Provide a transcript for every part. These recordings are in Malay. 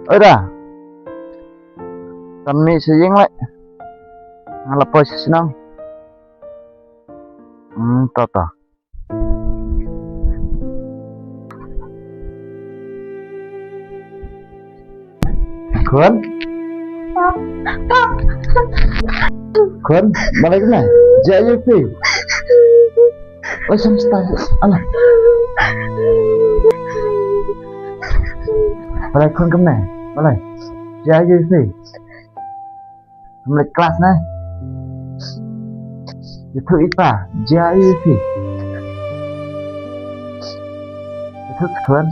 Ơi dah, kami sejeng lek ngalapoy sa sinang. Tata. Kun, kun, balik na. Jaya pi. Oh, semesta. Alah. Balik kun kemana? Balik. Jaya pi. Balik kelas na. Itu ipa. Jaya pi. Itu kun.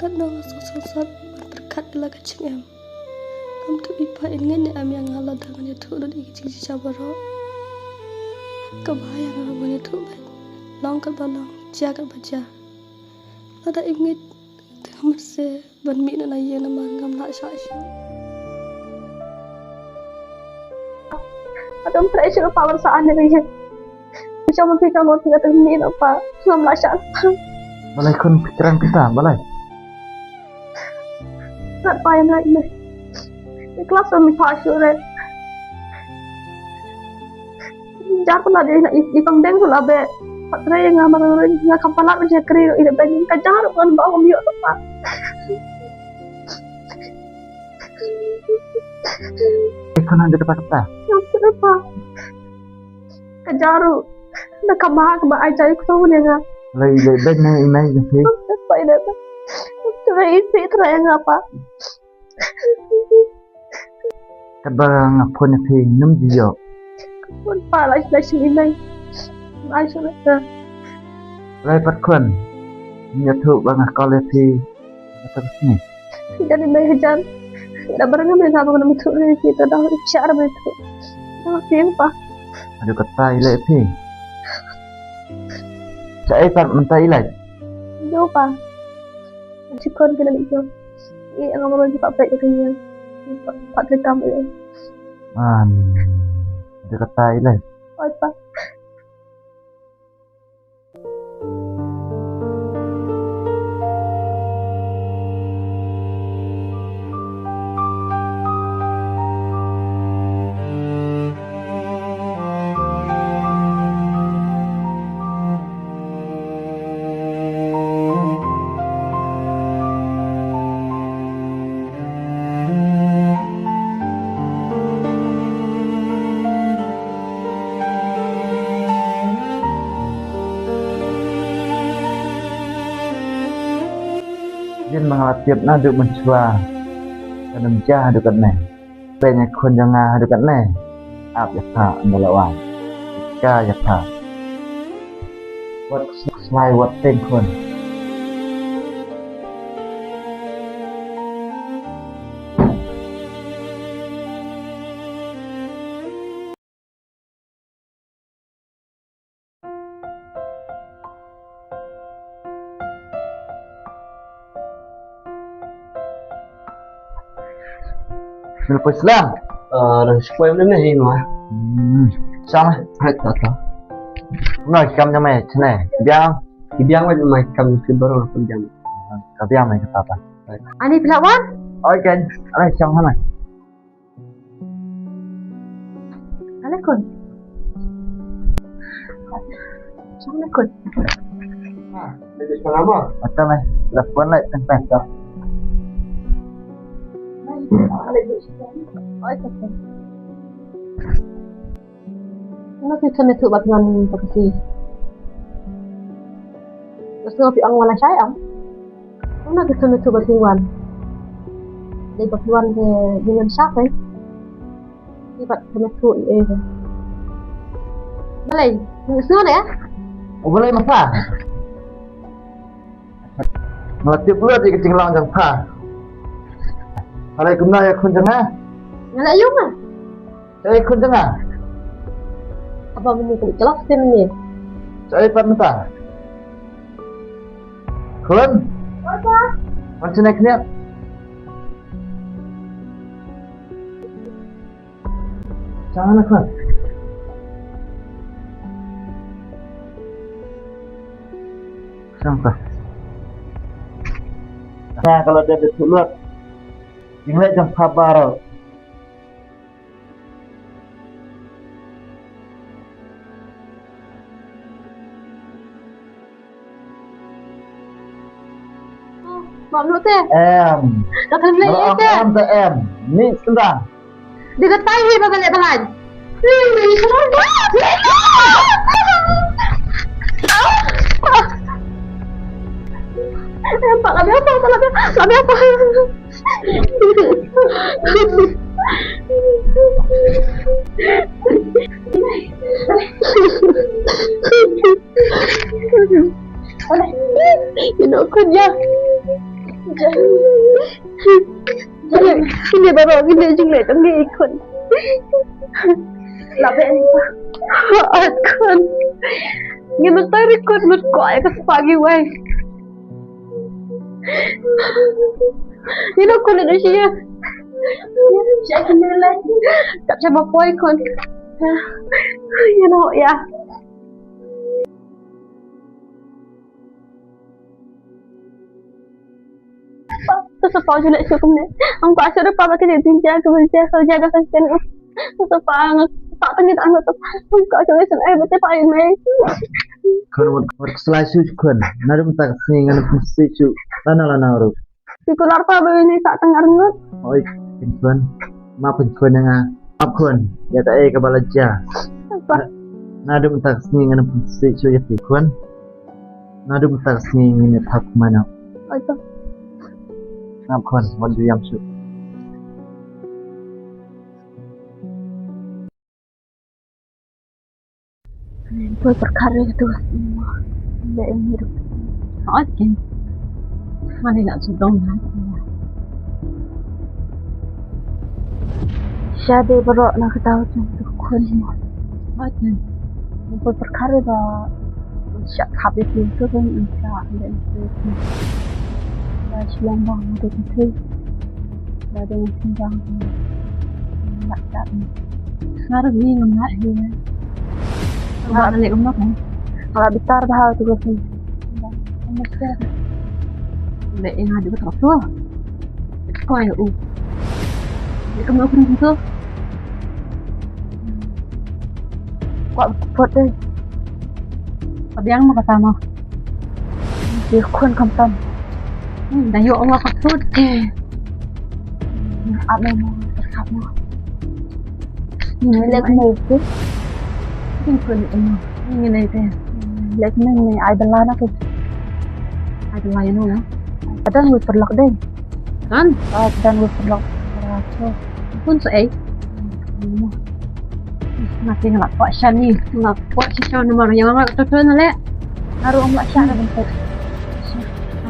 Kadang sosok berkat ila kacing em. Kamu tu ipa ingin em yang ngalah dengan itu udah dikicing si cabaro. Kebayang aku itu baik. Long kat balong, jia kat baca. Ada ingin tengah masa bermik nak naya nama ngam nak syasya. Ada pressure power saan ni. Macam mungkin kamu tidak termini apa ngam nak syasya. Balai kun pikiran kita, balai. Tak payah nak ini. Di kelas kami pasyure. Jangan pernah dia nak ipang tu lah be. Patrai yang ngamar orang yang kapalat macam kiri ini begini kajar bukan bawa miok tu pak. Kun ada kata-kata. Kenapa? Kajaru. Nak kabah kabah aja aku tahu ni ngah. Lai beg na inay kasi. Apa ini? Cuma isi terai ngapa? Kadang ngapon pi num diyo. Pun palas dah sini. Aisyah dah. Lai pat kun. Nyatu bang akal pi atas ni. Jadi mehajan. Dah barang ambil apa kena mutu ni kita dah cara begitu. Tapi apa? Ada kata ilai pi. Saya pat mentah ilai. Jauh apa? Cikon kena lihat. Ini yang orang juga baik katanya. Pak rekam ini. Ada kata ilai. Apa? Jin mengalatip na duk mencua. Dan jah dekat ne. Banyak kun jangan dekat ne. Ap yakha melawan. Ka yakha. Wat slide wat ten kun. Lepas Islam. Rồi quay đến này mà Xong rồi. hai tờ tờ Nói cầm cho mày thế này. Biang. thì biang với mày cầm cái baro là phân jam Ka biang mày kata apa? Ani pelawan? Oi kan. Alai xong hết này. Alaikum. Assalamualaikum. jadi selama Macam ni. Telepon lại tempat dah. Ano kita na tubat ng pagkasi? Gusto nga ang wala siya ang? Ano kita na tubat ng wan? Di ba wan dengan siya eh? Di ba kita na tubat eh? Balay, gusto nga na ya? Oh boleh masa. Melatih pula di kecing lang jang pa. Alai kumna ya kun janga. Ngala yung ah? Saya kun janga. Apa bunyi kulit jelas sih ni? Saya pat mata. Kun. Apa? Macam nak niat. Jangan nak kun. Sampai. Nah, kalau dia betul Tiếng lệ trong pha ba rồi. Mak lu teh. Em. Dah kena beli Kalau teh. em ke em. Ni sebentar. Dia kata ini balik balan. Pak, labi apa? Labi apa? Ini kerja. Ini baru ini juga tadi ikut. Labi apa? Ikut. Ini tadi ikut kau ke pagi weh. Ini aku nak dia. Saya kena lagi. Tak macam apa ikut. You know, ya. Sesuatu je nak syukur ni. Ang pak sudah pa pakai dia tinja kerja jaga kesehatan. Sesuatu tak tengok anak tu. Ang kau jangan senai betul pak ini. Kun selai su kun. Nadu tak singan mesti su. Lana ru. Sikular pa begini tak tengah rengut. Oi, kun. Ma kun yang ap kun. Ya tak ke balaja. Nadu tak singan mesti su ya kun. Nadu tak singan tak mana. Oi tu. Ngap kun wandu yam su. Buat perkara itu semua. Dia ini hidup. Okey. Mana nak sedang Syade berok nak ketahui tu kun. Okey. Buat perkara dah syak habis itu kan insya dan itu. Dah siang bang ada tu. Dah dengan siang nak tak. Sekarang ni nak dia. Enggak balik rumah kan? Kalau bitar bahal tu kan. Mesti. Lek yang ada betul tu. Kau yang Dia kamu pergi tu. Kau pot deh. Abang mau kata mah. Dia kun kampan. Dah yuk Allah patut ke. Apa mau terkap mah. Ini lek mau tu. Ini kun ini ni teh. Lek ni ai belah nak. Ai belah yang mana? Ada yang berlak deh. Kan? Dan berlak. So, pun saya. Nanti nak buat syan ni. Nak buat syan nomor yang nak betul nak lek. Haru buat syan dah bentuk.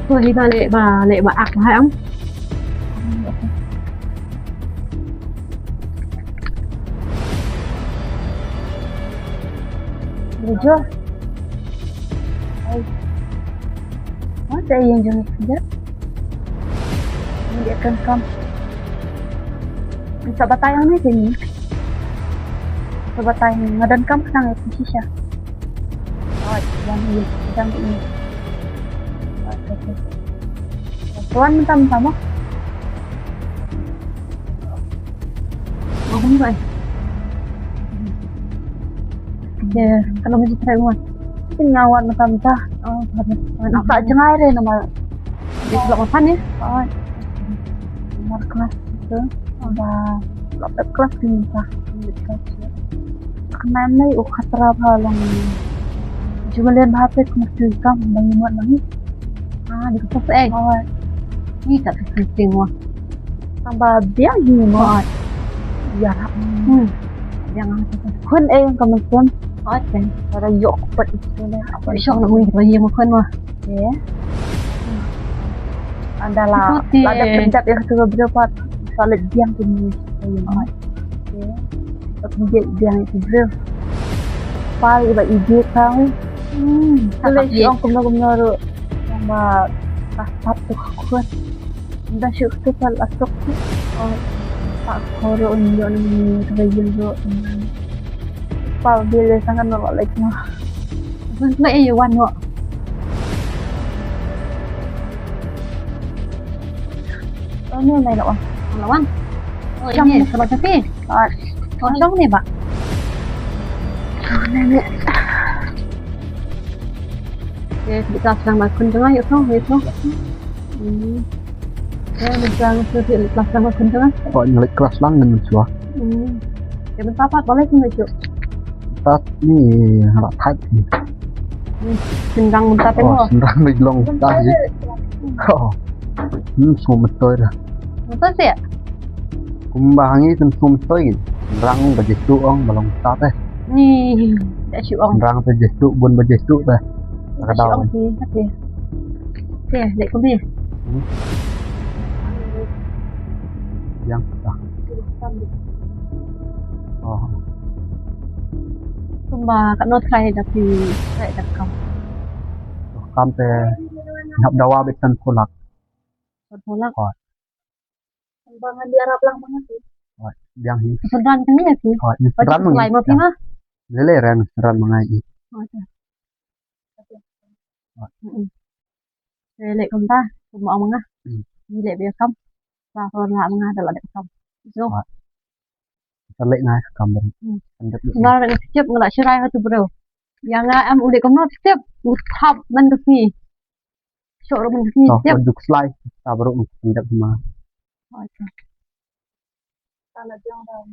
Apa ni balik ak hai am. Jujur. Ada yang jangan kerja. Dia akan come. Bisa batayang ni sini. Batayang ngadan kam sang itu sisa. Oh, yang ini. Okey. Tuan minta sama. Mau ni baik. Ya, kalau masih terima. Tinggawan minta. Oh, tak cengai re nama. Di sebelah mana ni? Oh. Nomor kelas itu. Ada laptop kelas minta. Kemana ni? Khatra balang. Jualan HP mesti kam bangun lagi. Di kota saya. Oh. Ni tak penting wah. Tambah dia ni mah. Ya. Jangan kun kemudian. Okey. Para yok pat itu ni. Apa syok nak mui bagi makan mah. Ya. Adalah ada penjat yang sudah berapa solid biang tu ni. Ya. Penjat biang itu ber. Pai iba ide kau. Kalau syok kumna sama kasat tu kuat. Dah syok tu kalau asok tu. Tak koro unjuk ni terbayang tu. Pau bila sangat nolak lagi mah. Bukan yang wan wak. Ini mai nak wah. lawan. Oh ini kalau tapi kosong nih pak. Nenek. Oke kita sedang makan tengah yuk tuh. Ya sedang kelas sedang makan tengah. Kok nyalik kelas lang dan mencuah. Ya bentar pak boleh sih cuk. Tat nih rak tat nih. Sendang bentar tengok. Senang lagi long tat sih. Semua betul dah. Betul sih ya. Kumbahangi kan semua betul gitu. Senang bajestu ong balong tat Nih, đã chịu ông. Senang bajestu bun bajestu dah. Đã chịu ông thì cắt đi. Kìa, để con đi. Yang dah. Oh. Tumba kat not kai tapi kayak dak kam. Kampe ngap dawa betan kolak. Tolak. Oh. Bangan di Arab lang banget sih. Yang hi. Sedan kan ya sih. Oh, ini seran Mulai mau mengi. mah. Lele ran seran mengai. Oh, ya. Lệ con ta, cùng ông nga. Như lệ bia không. Và còn lại nga là đẹp không. Zo. Lele ngai kamben. Nga là tiếp ngala shirai hatu bro. Yang nga am udah kom not tiếp uthap man kesni. Shoro man kesni Oh, tiếp. juk slide. Tabro mendak sama. Oh, ya. Kalau dia orang